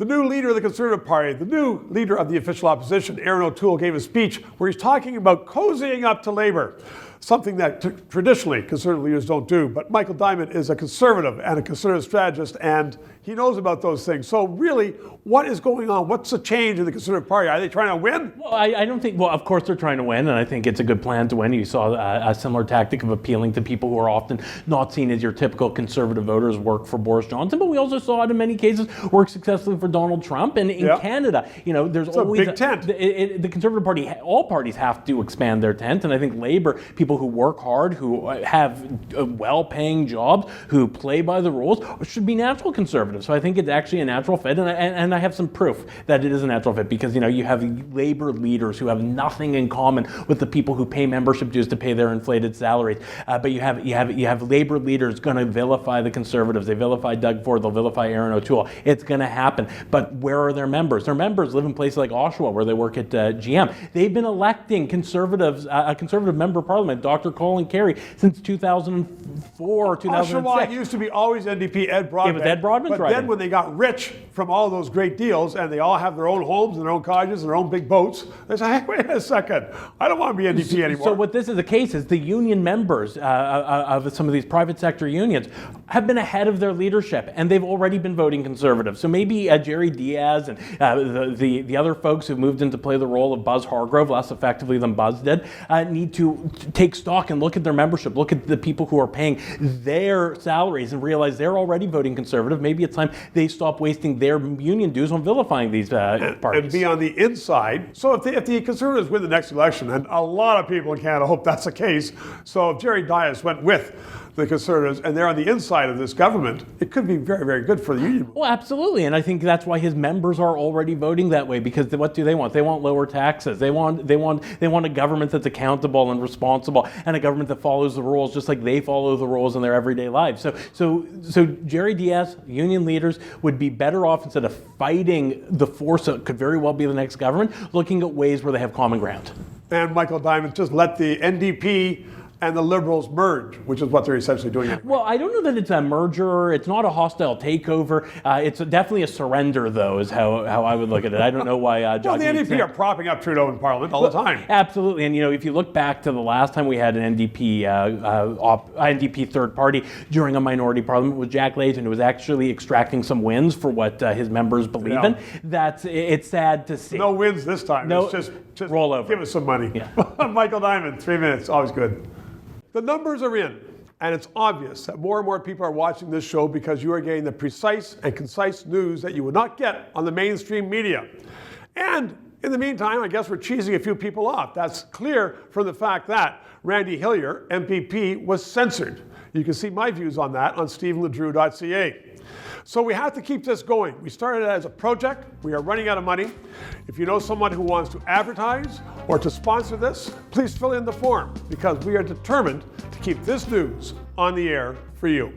The new leader of the Conservative Party, the new leader of the official opposition, Erin O'Toole, gave a speech where he's talking about cozying up to Labour, something that traditionally Conservative leaders don't do. But Michael Diamond is a Conservative and a Conservative strategist, and he knows about those things. So really, what is going on? What's the change in the Conservative Party? Are they trying to win? Well, I don't think, well, of course they're trying to win, and I think it's a good plan to win. You saw a similar tactic of appealing to people who are often not seen as your typical Conservative voters work for Boris Johnson, but we also saw it in many cases work successfully for Donald Trump. And in Canada, you know, there's always a big tent. The Conservative Party, all parties have to expand their tent, and I think Labour, people who work hard, who have well-paying jobs, who play by the rules, should be natural Conservatives. So I think it's actually a natural fit, and I have some proof that it is a natural fit because, you know, you have Labour leaders who have nothing in common with the people who pay membership dues to pay their inflated salaries. But you have Labour leaders going to vilify the Conservatives. They vilify Doug Ford. They'll vilify Erin O'Toole. It's going to happen. But where are their members? Their members live in places like Oshawa, where they work at GM. They've been electing Conservatives, a Conservative member of Parliament, Dr. Colin Carey, since 2004 or 2006. Oshawa used to be always NDP, Ed Broadbent. Yeah, but Ed Broadbent's but then when they got rich from all those great deals and they all have their own homes and their own cottages and their own big boats, they say, hey, wait a second, I don't want to be NDP anymore. So what this is the case is the union members of some of these private sector unions have been ahead of their leadership, and they've already been voting Conservative. So maybe Jerry Dias and the other folks who've moved in to play the role of Buzz Hargrove less effectively than Buzz did need to take stock and look at their membership, look at the people who are paying their salaries and realize they're already voting Conservative. Maybe it's time they stop wasting their union dues on vilifying these parties. And be on the inside. So if the Conservatives win the next election, and a lot of people in Canada hope that's the case, so if Jerry Dias went with the Conservatives and they're on the inside of this government, it could be very, very good for the union. Well, absolutely, and I think that's why his members are already voting that way, because what do they want? They want lower taxes. They want a government that's accountable and responsible, and a government that follows the rules just like they follow the rules in their everyday lives. So Jerry Dias, union leaders, would be better off, instead of fighting the force that could very well be the next government, looking at ways where they have common ground. And Michael Diamond, just let the NDP and the Liberals merge, which is what they're essentially doing. Anyway. Well, I don't know that it's a merger. It's not a hostile takeover. It's definitely a surrender, though, is how I would look at it. I don't know why Well, the NDP are propping up Trudeau in Parliament all the time. Absolutely. And, you know, if you look back to the last time we had an NDP third party during a minority parliament with Jack Layton, who was actually extracting some wins for what his members believe in, it's sad to see. No wins this time. No, it's just roll over. Give us some money. Yeah. Michael Diamond, 3 minutes, always good. The numbers are in, and it's obvious that more and more people are watching this show because you are getting the precise and concise news that you would not get on the mainstream media. And in the meantime, I guess we're cheesing a few people off. That's clear from the fact that Randy Hillier, MPP, was censored. You can see my views on that on stephenledrew.ca. So we have to keep this going. We started it as a project. We are running out of money. If you know someone who wants to advertise or to sponsor this, please fill in the form, because we are determined to keep this news on the air for you.